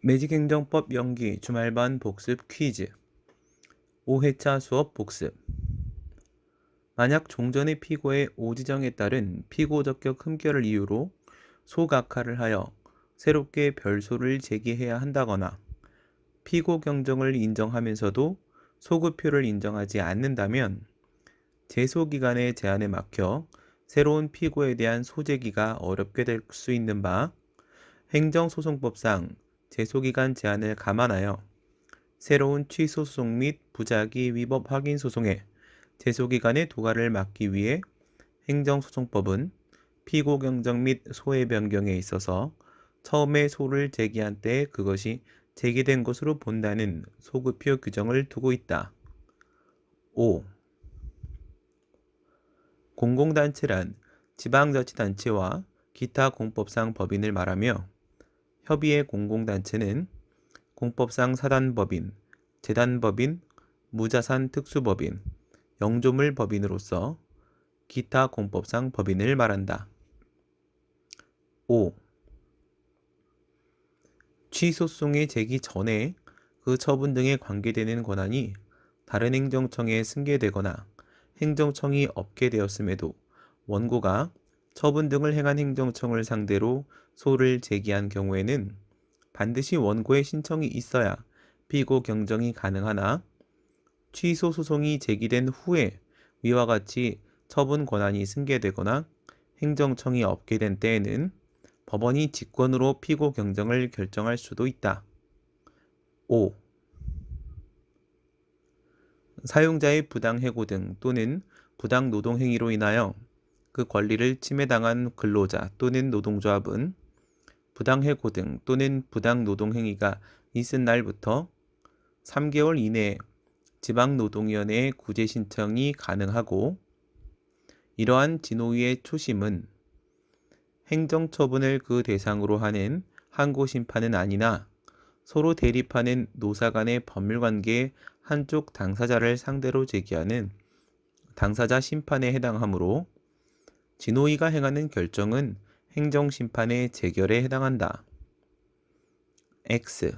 매직행정법 연기 주말반 복습 퀴즈 5회차 수업 복습. 만약 종전의 피고의 오지정에 따른 피고 적격 흠결을 이유로 소각하를 하여 새롭게 별소를 제기해야 한다거나 피고 경정을 인정하면서도 소급표를 인정하지 않는다면 제소기간의 제한에 막혀 새로운 피고에 대한 소제기가 어렵게 될 수 있는 바 행정소송법상 제소기간 제한을 감안하여 새로운 취소소송 및 부작위 위법 확인 소송의 제소기간의 도가를 막기 위해 행정소송법은 피고 경정 및 소의 변경에 있어서 처음에 소를 제기한 때에 그것이 제기된 것으로 본다는 소급표 규정을 두고 있다. 5. 공공단체란 지방자치단체와 기타 공법상 법인을 말하며 협의회 공공단체는 공법상 사단법인, 재단법인, 무자산 특수법인, 영조물 법인으로서 기타 공법상 법인을 말한다. 5. 취소송의 제기 전에 그 처분 등에 관계되는 권한이 다른 행정청에 승계되거나 행정청이 없게 되었음에도 원고가 처분 등을 행한 행정청을 상대로 소를 제기한 경우에는 반드시 원고의 신청이 있어야 피고 경정이 가능하나 취소 소송이 제기된 후에 위와 같이 처분 권한이 승계되거나 행정청이 없게 된 때에는 법원이 직권으로 피고 경정을 결정할 수도 있다. 5. 사용자의 부당해고 등 또는 부당노동행위로 인하여 그 권리를 침해당한 근로자 또는 노동조합은 부당해고 등 또는 부당노동행위가 있은 날부터 3개월 이내에 지방노동위원회에 구제 신청이 가능하고 이러한 진호위의 초심은 행정처분을 그 대상으로 하는 항고심판은 아니나 서로 대립하는 노사 간의 법률관계의 한쪽 당사자를 상대로 제기하는 당사자 심판에 해당하므로 진호위가 행하는 결정은 행정심판의 재결에 해당한다. X.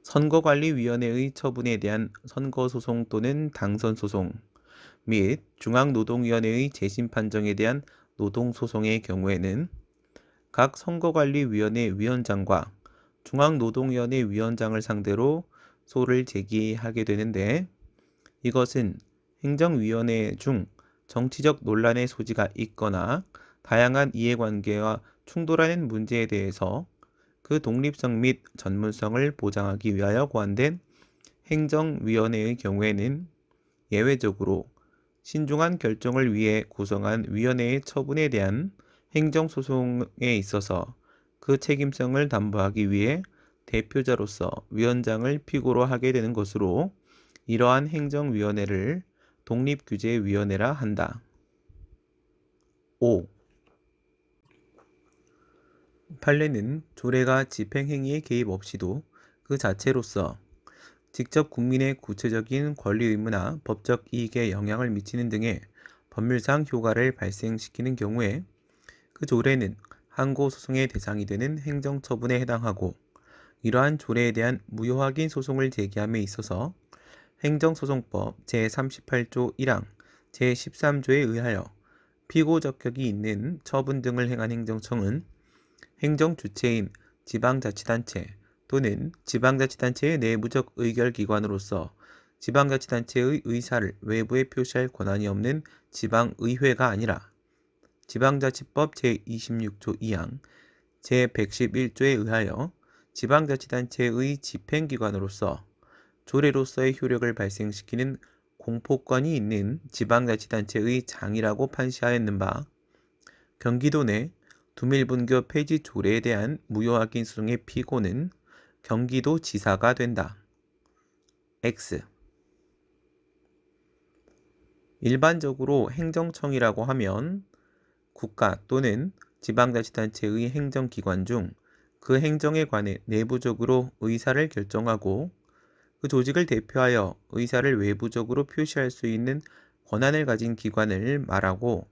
선거관리위원회의 처분에 대한 선거소송 또는 당선소송 및 중앙노동위원회의 재심 판정에 대한 노동소송의 경우에는 각 선거관리위원회 위원장과 중앙노동위원회 위원장을 상대로 소를 제기하게 되는데 이것은 행정위원회 중 정치적 논란의 소지가 있거나 다양한 이해관계와 충돌하는 문제에 대해서 그 독립성 및 전문성을 보장하기 위하여 고안된 행정위원회의 경우에는 예외적으로 신중한 결정을 위해 구성한 위원회의 처분에 대한 행정소송에 있어서 그 책임성을 담보하기 위해 대표자로서 위원장을 피고로 하게 되는 것으로 이러한 행정위원회를 독립규제위원회라 한다. 5. 판례는 조례가 집행행위에 개입 없이도 그 자체로서 직접 국민의 구체적인 권리 의무나 법적 이익에 영향을 미치는 등의 법률상 효과를 발생시키는 경우에 그 조례는 항고소송의 대상이 되는 행정처분에 해당하고 이러한 조례에 대한 무효확인 소송을 제기함에 있어서 행정소송법 제38조 1항 제13조에 의하여 피고적격이 있는 처분 등을 행한 행정청은 행정주체인 지방자치단체 또는 지방자치단체의 내부적 의결기관으로서 지방자치단체의 의사를 외부에 표시할 권한이 없는 지방의회가 아니라 지방자치법 제26조 2항 제111조에 의하여 지방자치단체의 집행기관으로서 조례로서의 효력을 발생시키는 공포권이 있는 지방자치단체의 장이라고 판시하였는 바 경기도 내 두밀분교 폐지 조례에 대한 무효확인 소송의 피고는 경기도지사가 된다. X. 일반적으로 행정청이라고 하면 국가 또는 지방자치단체의 행정기관 중 그 행정에 관해 내부적으로 의사를 결정하고 그 조직을 대표하여 의사를 외부적으로 표시할 수 있는 권한을 가진 기관을 말하고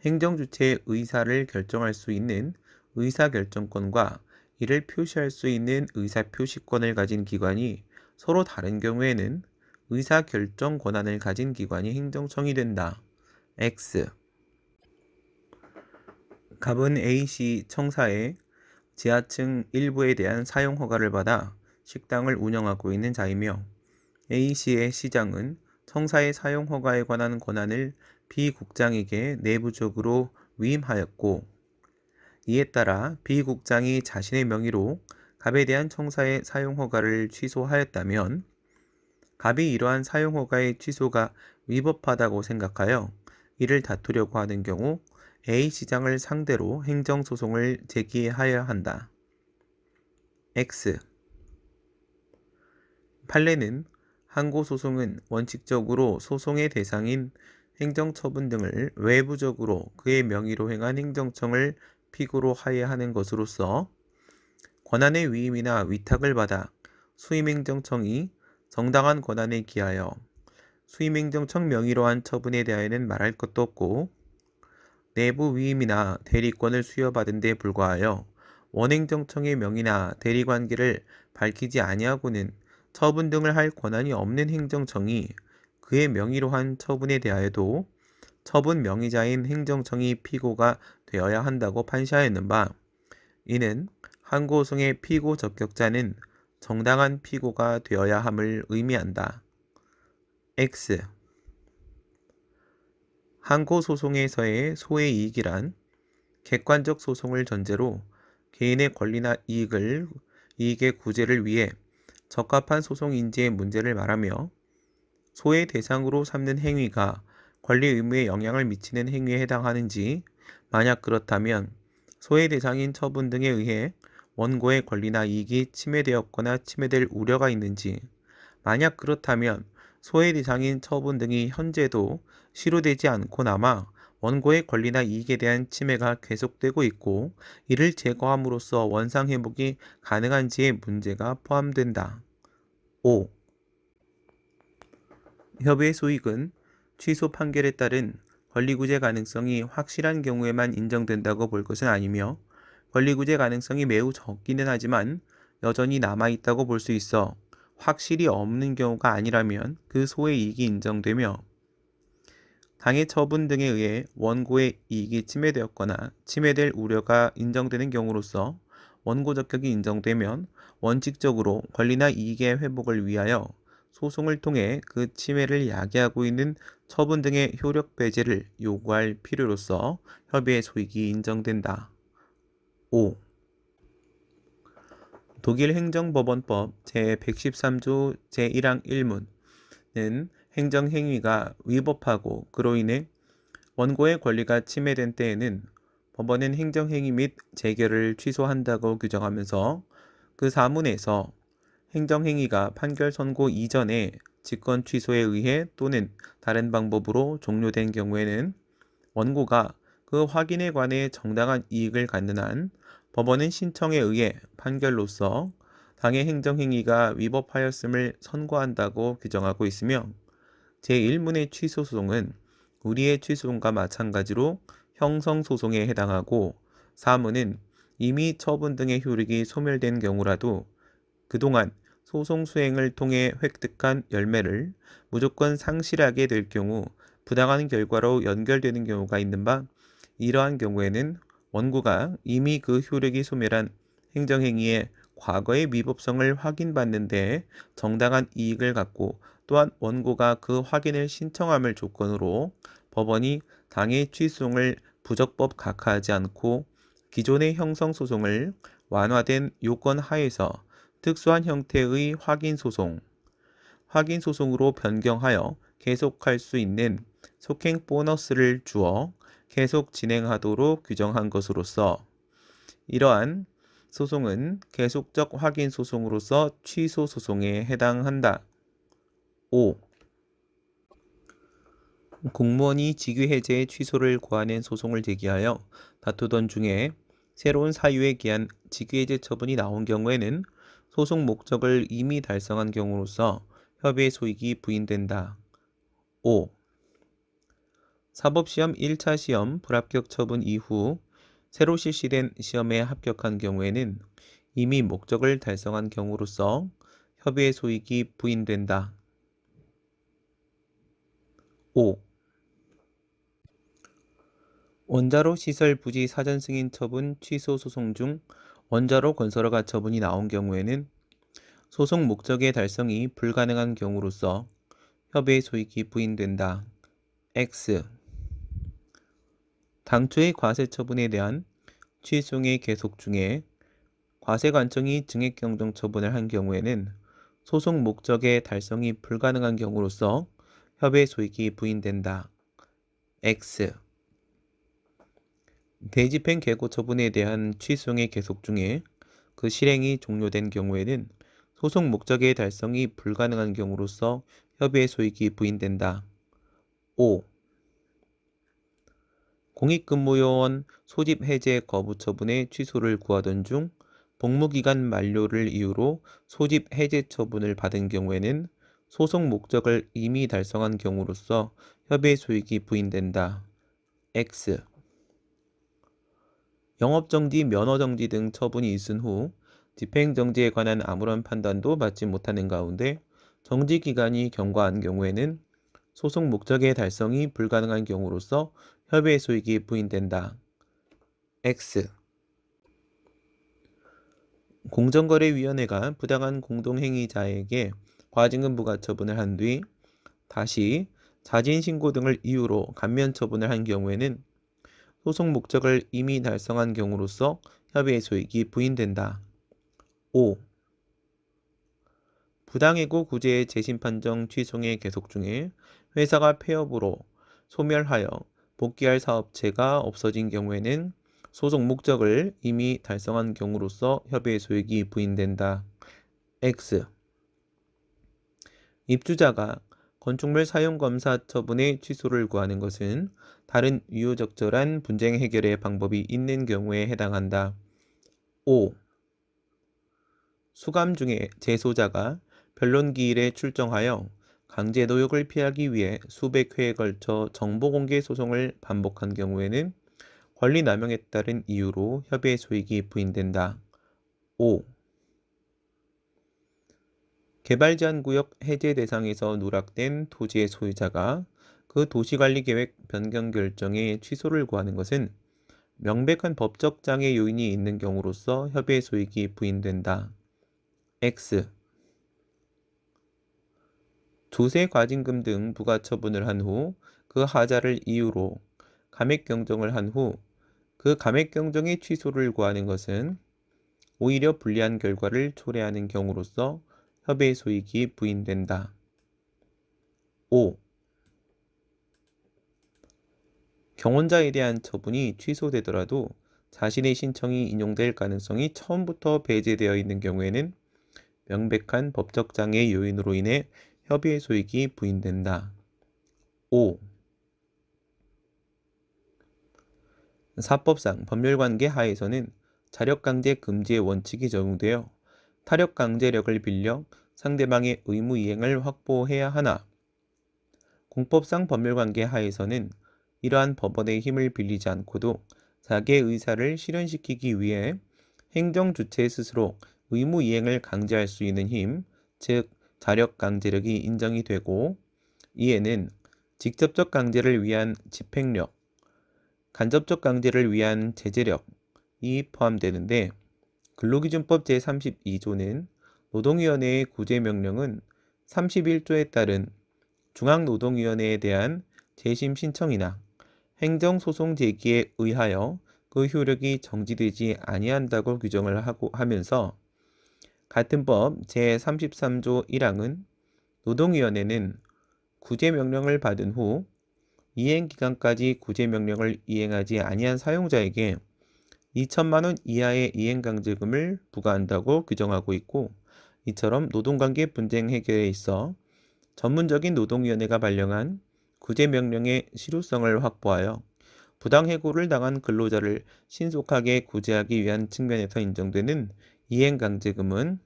행정주체의 의사를 결정할 수 있는 의사결정권과 이를 표시할 수 있는 의사표시권을 가진 기관이 서로 다른 경우에는 의사결정 권한을 가진 기관이 행정청이 된다. X. 갑은 A씨 청사에 지하층 일부에 대한 사용 허가를 받아 식당을 운영하고 있는 자이며 A씨의 시장은 청사의 사용 허가에 관한 권한을 B 국장에게 내부적으로 위임하였고 이에 따라 B 국장이 자신의 명의로 갑에 대한 청사의 사용 허가를 취소하였다면 갑이 이러한 사용 허가의 취소가 위법하다고 생각하여 이를 다투려고 하는 경우 A시장을 상대로 행정소송을 제기하여야 한다. X. 판례는 항고소송은 원칙적으로 소송의 대상인 행정처분 등을 외부적으로 그의 명의로 행한 행정청을 피고로 하여야 하는 것으로서 권한의 위임이나 위탁을 받아 수임행정청이 정당한 권한에 기하여 수임행정청 명의로 한 처분에 대하여는 말할 것도 없고 내부 위임이나 대리권을 수여받은 데 불과하여 원행정청의 명의나 대리관계를 밝히지 아니하고는 처분 등을 할 권한이 없는 행정청이 그의 명의로 한 처분에 대하여도 처분 명의자인 행정청이 피고가 되어야 한다고 판시하였는 바 이는 항고소송의 피고 적격자는 정당한 피고가 되어야 함을 의미한다. X. 항고소송에서의 소의 이익이란 객관적 소송을 전제로 개인의 권리나 이익의 구제를 위해 적합한 소송 인지의 문제를 말하며 소의 대상으로 삼는 행위가 권리 의무에 영향을 미치는 행위에 해당하는지 만약 그렇다면 소의 대상인 처분 등에 의해 원고의 권리나 이익이 침해되었거나 침해될 우려가 있는지 만약 그렇다면 소의 대상인 처분 등이 현재도 실효되지 않고 남아 원고의 권리나 이익에 대한 침해가 계속되고 있고 이를 제거함으로써 원상회복이 가능한지의 문제가 포함된다. 5. 협의의 소익은 취소 판결에 따른 권리구제 가능성이 확실한 경우에만 인정된다고 볼 것은 아니며 권리구제 가능성이 매우 적기는 하지만 여전히 남아있다고 볼 수 있어 확실히 없는 경우가 아니라면 그 소의 이익이 인정되며 당해 처분 등에 의해 원고의 이익이 침해되었거나 침해될 우려가 인정되는 경우로서 원고 적격이 인정되면 원칙적으로 권리나 이익의 회복을 위하여 소송을 통해 그 침해를 야기하고 있는 처분 등의 효력 배제를 요구할 필요로서 협의의 소익이 인정된다. 5. 독일 행정법원법 제113조 제1항 1문은 행정행위가 위법하고 그로 인해 원고의 권리가 침해된 때에는 법원은 행정행위 및 재결을 취소한다고 규정하면서 그 사문에서 행정행위가 판결 선고 이전에 직권 취소에 의해 또는 다른 방법으로 종료된 경우에는 원고가 그 확인에 관해 정당한 이익을 갖는 한 법원은 신청에 의해 판결로서 당해 행정행위가 위법하였음을 선고한다고 규정하고 있으며 제1문의 취소소송은 우리의 취소소송과 마찬가지로 형성소송에 해당하고 사문은 이미 처분 등의 효력이 소멸된 경우라도 그동안 소송 수행을 통해 획득한 열매를 무조건 상실하게 될 경우 부당한 결과로 연결되는 경우가 있는 바 이러한 경우에는 원고가 이미 그 효력이 소멸한 행정행위의 과거의 위법성을 확인받는 데 정당한 이익을 갖고 또한 원고가 그 확인을 신청함을 조건으로 법원이 당해 취소송을 부적법 각하하지 않고 기존의 형성소송을 완화된 요건 하에서 특수한 형태의 확인소송으로 변경하여 계속할 수 있는 속행 보너스를 주어 계속 진행하도록 규정한 것으로서 이러한 소송은 계속적 확인소송으로서 취소소송에 해당한다. 5. 공무원이 직위해제의 취소를 구하는 소송을 제기하여 다투던 중에 새로운 사유에 기한 직위해제 처분이 나온 경우에는 소송 목적을 이미 달성한 경우로서 협의의 소익이 부인된다. 5. 사법시험 1차 시험 불합격 처분 이후 새로 실시된 시험에 합격한 경우에는 이미 목적을 달성한 경우로서 협의의 소익이 부인된다. 5. 원자로 시설 부지 사전 승인 처분 취소 소송 중 원자로 건설허가 처분이 나온 경우에는 소송 목적의 달성이 불가능한 경우로서 협의의 소익이 부인된다. X. 당초의 과세 처분에 대한 취소의 계속 중에 과세관청이 증액경정 처분을 한 경우에는 소송 목적의 달성이 불가능한 경우로서 협의의 소익이 부인된다. X. 대집행 계고 처분에 대한 취소의 계속 중에 그 실행이 종료된 경우에는 소송 목적의 달성이 불가능한 경우로서 협의의 소익이 부인된다. 5. 공익근무요원 소집 해제 거부 처분의 취소를 구하던 중 복무기간 만료를 이유로 소집 해제 처분을 받은 경우에는 소송 목적을 이미 달성한 경우로서 협의의 소익이 부인된다. X. 영업정지, 면허정지 등 처분이 있은 후 집행정지에 관한 아무런 판단도 받지 못하는 가운데 정지기간이 경과한 경우에는 소송 목적의 달성이 불가능한 경우로서 협의의 소익이 부인된다. X. 공정거래위원회가 부당한 공동행위자에게 과징금 부과 처분을 한 뒤 다시 자진신고 등을 이유로 감면 처분을 한 경우에는 소송 목적을 이미 달성한 경우로서 협의의 소익이 부인된다. 5. 부당해고 구제의 재심판정 취소의 계속 중에 회사가 폐업으로 소멸하여 복귀할 사업체가 없어진 경우에는 소송 목적을 이미 달성한 경우로서 협의의 소익이 부인된다. X. 입주자가 건축물 사용검사 처분의 취소를 구하는 것은 다른 유효적절한 분쟁 해결의 방법이 있는 경우에 해당한다. 5. 수감 중에 재소자가 변론기일에 출정하여 강제 노역을 피하기 위해 수백 회에 걸쳐 정보공개 소송을 반복한 경우에는 권리남용에 따른 이유로 협의의 소익이 부인된다. 5. 개발제한구역 해제 대상에서 누락된 토지의 소유자가 그 도시관리계획 변경 결정의 취소를 구하는 것은 명백한 법적 장애 요인이 있는 경우로서 협의의 소익이 부인된다. X. 조세 과징금 등 부과처분을 한 후 그 하자를 이유로 감액경정을 한 후 그 감액경정의 취소를 구하는 것은 오히려 불리한 결과를 초래하는 경우로서 협의의 소익이 부인된다. 5. 경원자에 대한 처분이 취소되더라도 자신의 신청이 인용될 가능성이 처음부터 배제되어 있는 경우에는 명백한 법적 장애 요인으로 인해 협의의 소익이 부인된다. 5. 사법상 법률관계 하에서는 자력강제 금지의 원칙이 적용되어 타력강제력을 빌려 상대방의 의무 이행을 확보해야 하나 공법상 법률관계 하에서는 이러한 법원의 힘을 빌리지 않고도 자기의 의사를 실현시키기 위해 행정주체 스스로 의무 이행을 강제할 수 있는 힘, 즉 자력강제력이 인정이 되고 이에는 직접적 강제를 위한 집행력, 간접적 강제를 위한 제재력이 포함되는데 근로기준법 제32조는 노동위원회의 구제명령은 31조에 따른 중앙노동위원회에 대한 재심 신청이나 행정소송 제기에 의하여 그 효력이 정지되지 아니한다고 규정을 하면서 같은 법 제33조 1항은 노동위원회는 구제명령을 받은 후 이행기간까지 구제명령을 이행하지 아니한 사용자에게 2천만 원 이하의 이행강제금을 부과한다고 규정하고 있고 이처럼 노동관계 분쟁 해결에 있어 전문적인 노동위원회가 발령한 구제명령의 실효성을 확보하여 부당해고를 당한 근로자를 신속하게 구제하기 위한 측면에서 인정되는 이행강제금은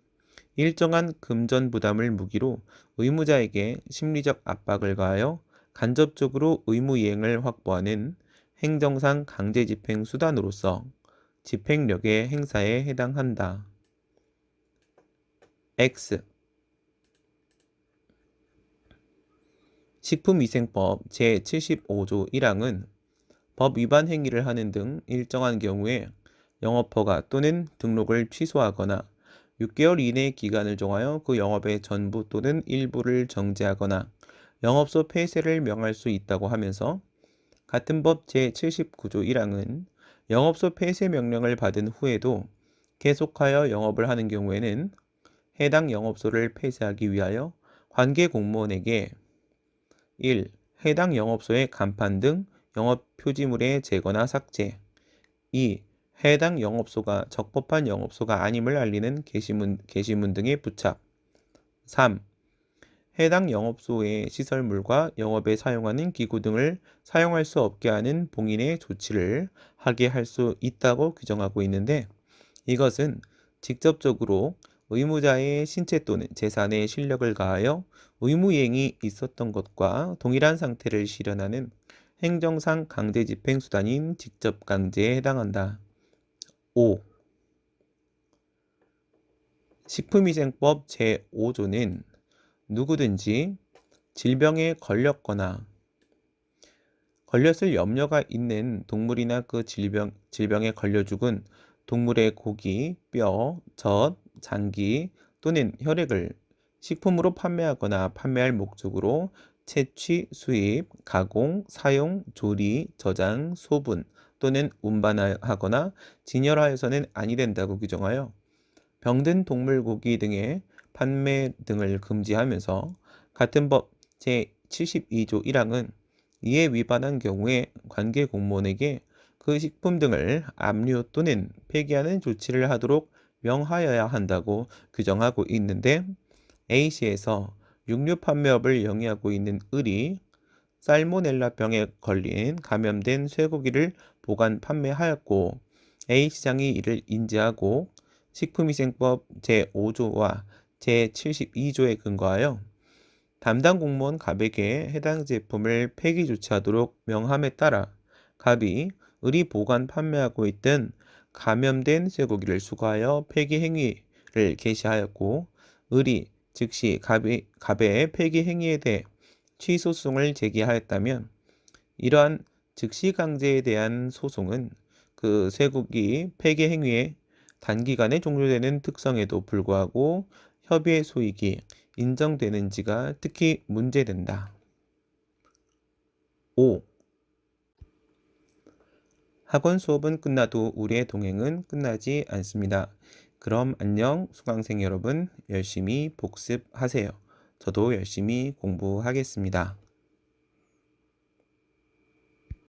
일정한 금전 부담을 무기로 의무자에게 심리적 압박을 가하여 간접적으로 의무 이행을 확보하는 행정상 강제집행 수단으로서 집행력의 행사에 해당한다. X. 식품위생법 제75조 1항은 법 위반 행위를 하는 등 일정한 경우에 영업허가 또는 등록을 취소하거나 6개월 이내의 기간을 정하여 그 영업의 전부 또는 일부를 정지하거나 영업소 폐쇄를 명할 수 있다고 하면서, 같은 법 제79조 1항은 영업소 폐쇄 명령을 받은 후에도 계속하여 영업을 하는 경우에는 해당 영업소를 폐쇄하기 위하여 관계 공무원에게 1. 해당 영업소의 간판 등 영업 표지물의 제거나 삭제. 2. 해당 영업소가 적법한 영업소가 아님을 알리는 게시문 등의 부착. 3. 해당 영업소의 시설물과 영업에 사용하는 기구 등을 사용할 수 없게 하는 봉인의 조치를 하게 할 수 있다고 규정하고 있는데, 이것은 직접적으로 의무자의 신체 또는 재산에 실력을 가하여 의무이행이 있었던 것과 동일한 상태를 실현하는 행정상 강제 집행 수단인 직접 강제에 해당한다. 5. 식품위생법 제5조는 누구든지 질병에 걸렸거나 걸렸을 염려가 있는 동물이나 그 질병에 걸려 죽은 동물의 고기, 뼈, 젖, 장기 또는 혈액을 식품으로 판매하거나 판매할 목적으로 채취, 수입, 가공, 사용, 조리, 저장, 소분 또는 운반하거나 진열하여서는 아니 된다고 규정하여 병든 동물 고기 등의 판매 등을 금지하면서, 같은 법 제72조 1항은 이에 위반한 경우에 관계 공무원에게 그 식품 등을 압류 또는 폐기하는 조치를 하도록 명하여야 한다고 규정하고 있는데, A시에서 육류 판매업을 영위하고 있는 을이 살모넬라병에 걸린 감염된 쇠고기를 보관 판매하였고 A시장이 이를 인지하고 식품위생법 제5조와 제72조에 근거하여 담당 공무원 갑에게 해당 제품을 폐기 조치하도록 명함에 따라 갑이 을이 보관 판매하고 있던 감염된 쇠고기를 수거하여 폐기 행위를 개시하였고, 을이 즉시 갑의 폐기 행위에 대해 취소송을 제기하였다면, 이러한 즉시 강제에 대한 소송은 그 쇠고기 폐기 행위의 단기간에 종료되는 특성에도 불구하고 협의의 소익이 인정되는지가 특히 문제된다. 5. 학원 수업은 끝나도 우리의 동행은 끝나지 않습니다. 그럼 안녕, 수강생 여러분. 열심히 복습하세요. 저도 열심히 공부하겠습니다.